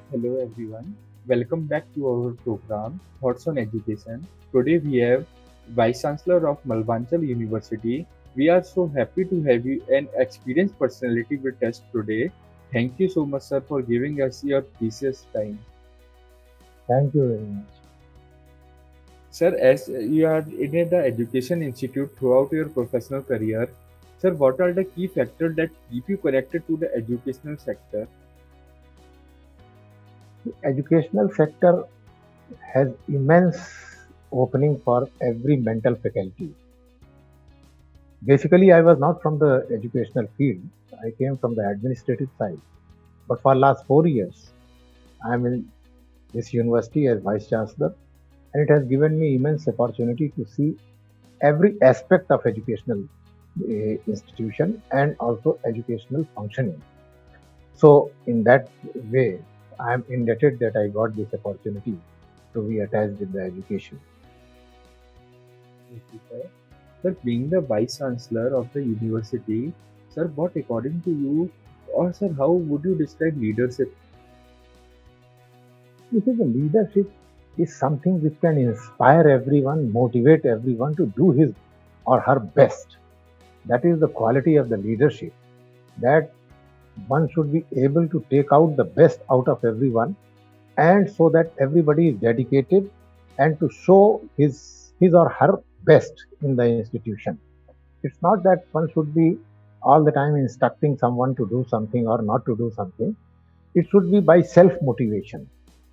Hello everyone. Welcome back to our program Thoughts on Education. Today we have Vice Chancellor of Malvanchal University. We are so happy to have you an experienced personality with us today. Thank you so much sir for giving us your precious time. Thank you very much. Sir, as you are in the education institute throughout your professional career, sir, what are the key factors that keep you connected to the educational sector? The educational sector has immense opening for every mental faculty. Basically, I was not from the educational field. I came from the administrative side. But for last 4 years, I am in this university as vice chancellor, and it has given me immense opportunity to see every aspect of educational institution and also educational functioning. So, in that way, I am indebted that I got this opportunity to be attached with the education. Thank you, sir. Sir, being the Vice Chancellor of the university, sir, what according to you, or sir, how would you describe leadership? You see, the leadership is something which can inspire everyone, motivate everyone to do his or her best. That is the quality of the leadership. That one should be able to take out the best out of everyone, and so that everybody is dedicated and to show his or her best in the institution. It's not that one should be all the time instructing someone to do something or not to do something. It should be by self motivation.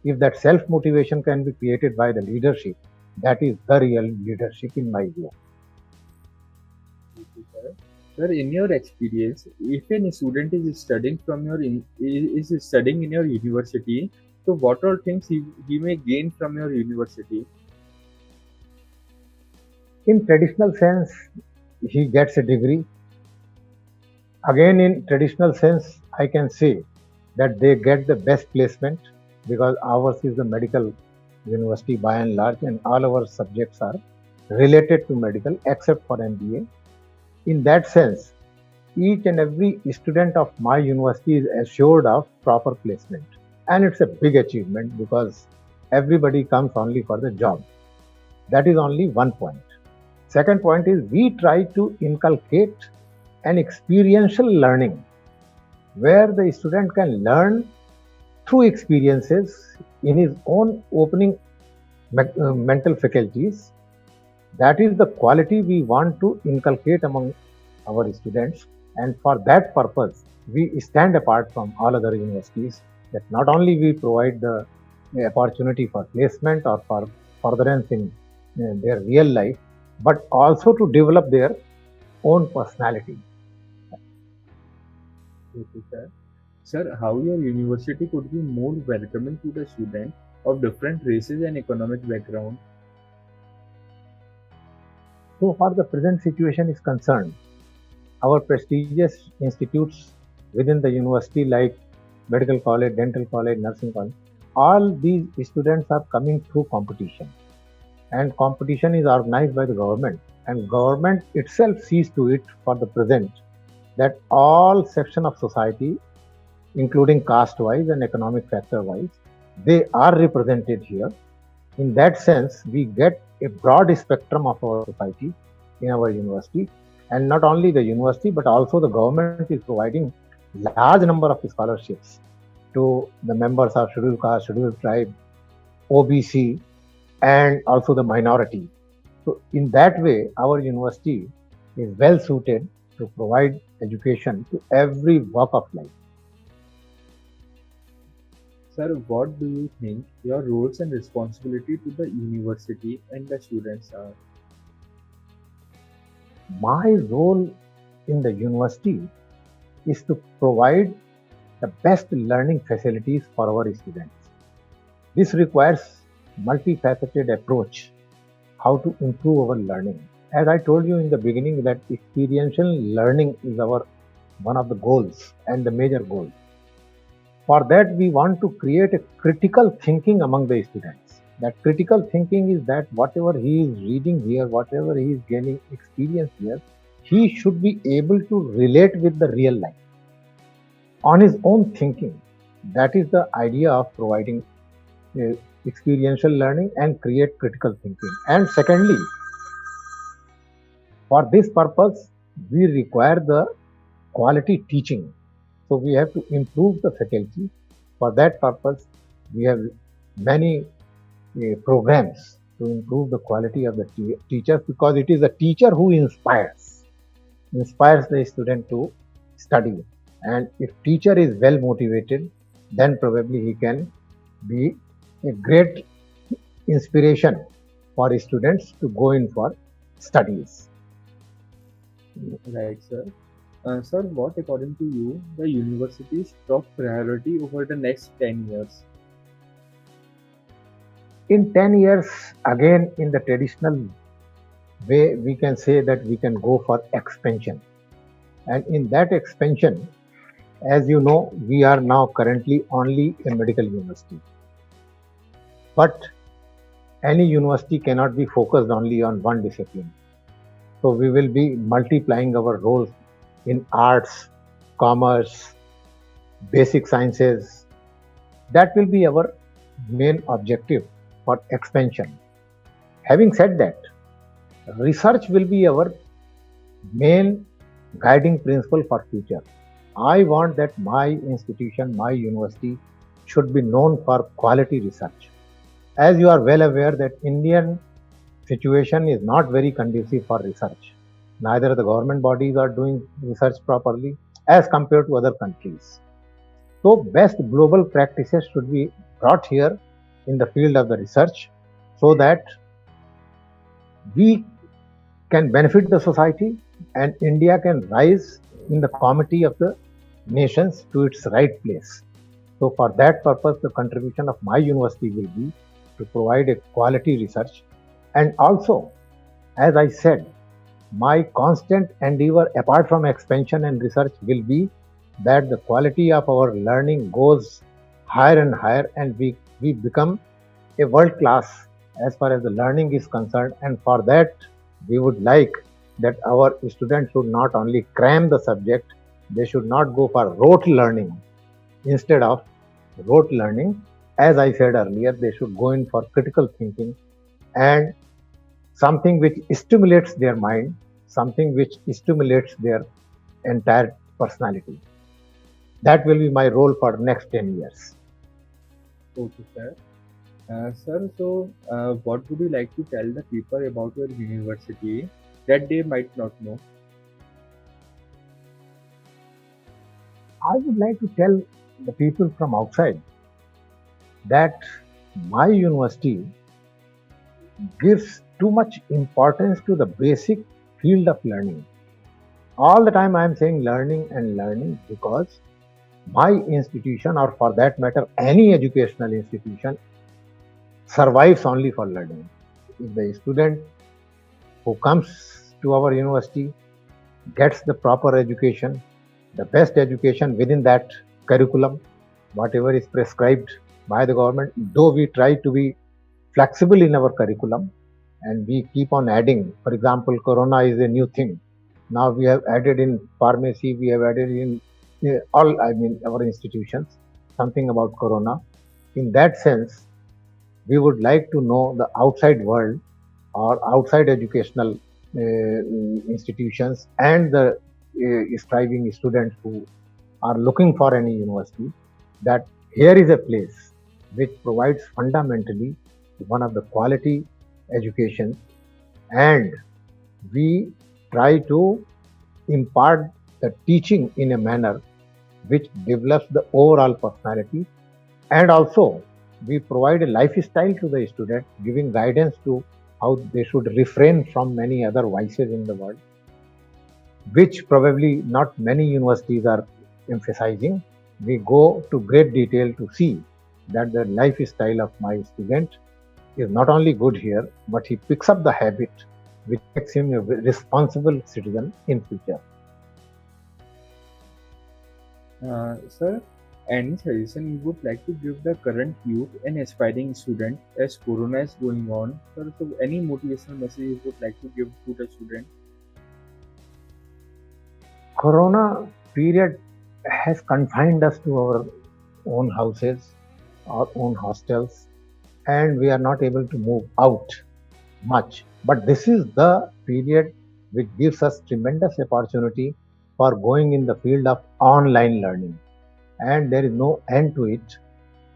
If that self motivation can be created by the leadership, that is the real leadership in my view. Thank you, sir. Sir, in your experience, if a student is studying is studying in your university, so what all things he may gain from your university? In traditional sense, he gets a degree. Again, in traditional sense, I can say that they get the best placement because ours is the medical university by and large, and all our subjects are related to medical except for MBA. In that sense, each and every student of my university is assured of proper placement. And it's a big achievement because everybody comes only for the job. That is only one point. Second point is we try to inculcate an experiential learning where the student can learn through experiences in his own opening mental faculties. That is the quality we want to inculcate among our students, and for that purpose we stand apart from all other universities, that not only we provide the opportunity for placement or for furtherance in their real life, but also to develop their own personality. Thank you, sir. Sir, how your university could be more welcoming to the student of different races and economic background? So far the present situation is concerned, our prestigious institutes within the university like medical college, dental college, nursing college, all these students are coming through competition, and competition is organized by the government, and government itself sees to it for the present that all section of society, including caste wise and economic factor wise, they are represented here. In that sense, we get a broad spectrum of our society in our university, and not only the university but also the government is providing large number of scholarships to the members of scheduled caste, scheduled tribe, OBC, and also the minority. So in that way, our university is well suited to provide education to every walk of life. Sir, what do you think your roles and responsibility to the university and the students are? My role in the university is to provide the best learning facilities for our students. This requires multifaceted approach how to improve our learning. As I told you in the beginning that experiential learning is our one of the goals and the major goal. For that we want to create a critical thinking among the students. That critical thinking is that whatever he is reading here, whatever he is gaining experience here, he should be able to relate with the real life on his own thinking. That is the idea of providing uh, experiential learning and create critical thinking. And secondly, for this purpose, we require the quality teaching. So we have to improve the faculty. For that purpose, we have many programs to improve the quality of the teachers, because it is the teacher who inspires the student to study. And if teacher is well motivated, then probably he can be a great inspiration for students to go in for studies. Right, sir. Sir, what according to you the university's top priority over the next 10 years? In 10 years, again, in the traditional way, we can say that we can go for expansion. And in that expansion, as you know, we are now currently only a medical university. But any university cannot be focused only on one discipline. So we will be multiplying our roles in arts, commerce, basic sciences. That will be our main objective for expansion. Having said that, research will be our main guiding principle for future. I want that my institution, my university should be known for quality research. As you are well aware that Indian situation is not very conducive for research. Neither the government bodies are doing research properly as compared to other countries. So best global practices should be brought here in the field of the research, so that we can benefit the society and India can rise in the committee of the nations to its right place. So for that purpose, the contribution of my university will be to provide a quality research. And also, as I said, my constant endeavor apart from expansion and research will be that the quality of our learning goes higher and higher, and we become a world class as far as the learning is concerned. And for that, we would like that our students should not only cram the subject, they should not go for rote learning. Instead of rote learning, as I said earlier, they should go in for critical thinking and something which stimulates their mind, something which stimulates their entire personality. That will be my role for next 10 years. Okay, sir. Sir, so what would you like to tell the people about your university that they might not know? I would like to tell the people from outside that my university gives too much importance to the basic field of learning. All the time I am saying learning and learning because my institution, or for that matter, any educational institution, survives only for learning. If the student who comes to our university gets the proper education, the best education within that curriculum, whatever is prescribed by the government, though we try to be flexible in our curriculum and we keep on adding. For example, Corona is a new thing. Now we have added in pharmacy, we have added in our institutions, something about Corona. In that sense, we would like to know the outside world or outside educational institutions and the striving students who are looking for any university, that here is a place which provides fundamentally one of the quality education, and we try to impart the teaching in a manner which develops the overall personality. And also we provide a lifestyle to the student, giving guidance to how they should refrain from many other vices in the world, which probably not many universities are emphasizing. We go to great detail to see that the lifestyle of my student is not only good here, but he picks up the habit which makes him a responsible citizen in future. Sir, any suggestion you would like to give the current youth and aspiring student as Corona is going on? Sir, so any motivational message you would like to give to the student? Corona period has confined us to our own houses, our own hostels, and we are not able to move out much. But this is the period which gives us tremendous opportunity for going in the field of online learning, and there is no end to it.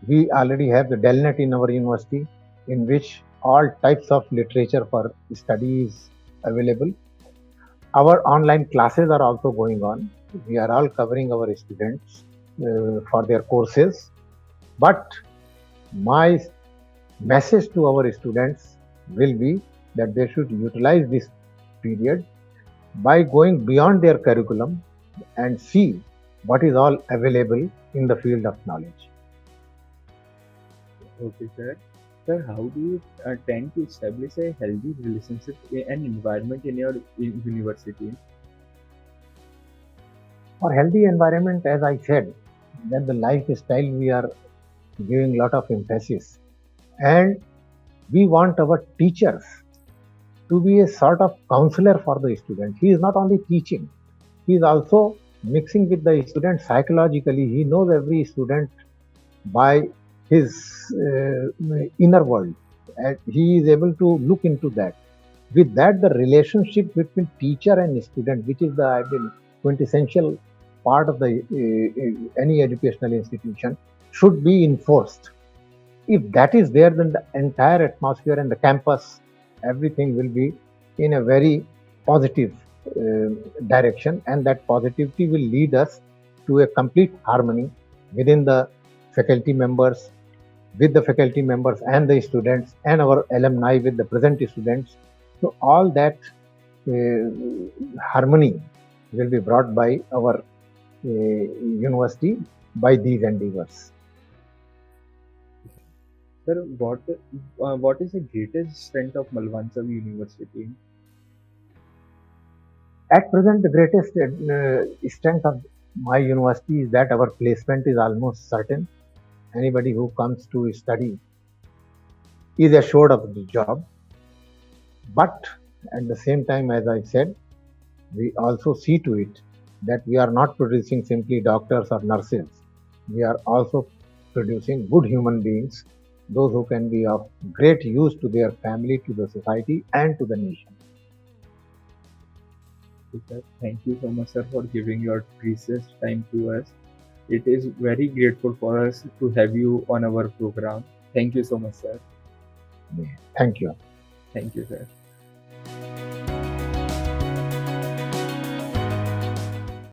We already have the Delnet in our university, in which all types of literature for study is available. Our online classes are also going on. We are all covering our students for their courses. But my message to our students will be that they should utilize this period by going beyond their curriculum and see what is all available in the field of knowledge. Okay, sir. Sir, how do you tend to establish a healthy relationship and environment in your university? For healthy environment, as I said, that the lifestyle we are giving lot of emphasis, and we want our teachers to be a sort of counselor for the student. He is not only teaching, he is also mixing with the student psychologically. He knows every student by his inner world, and he is able to look into that. With that, the relationship between teacher and student, which is the quintessential part of the any educational institution, should be enforced. If that is there, then the entire atmosphere and the campus, everything will be in a very positive uh, direction, and that positivity will lead us to a complete harmony within the faculty members, with the faculty members and the students, and our alumni with the present students. So all that harmony will be brought by our university by these endeavors. Sir, what is the greatest strength of Malvanchal University? At present, the greatest strength of my university is that our placement is almost certain. Anybody who comes to study is assured of the job. But at the same time, as I said, we also see to it that we are not producing simply doctors or nurses. We are also producing good human beings, those who can be of great use to their family, to the society, and to the nation. Okay, sir. Thank you so much, sir, for giving your precious time to us. It is very grateful for us to have you on our program. Thank you so much, sir. Thank you. Thank you, sir.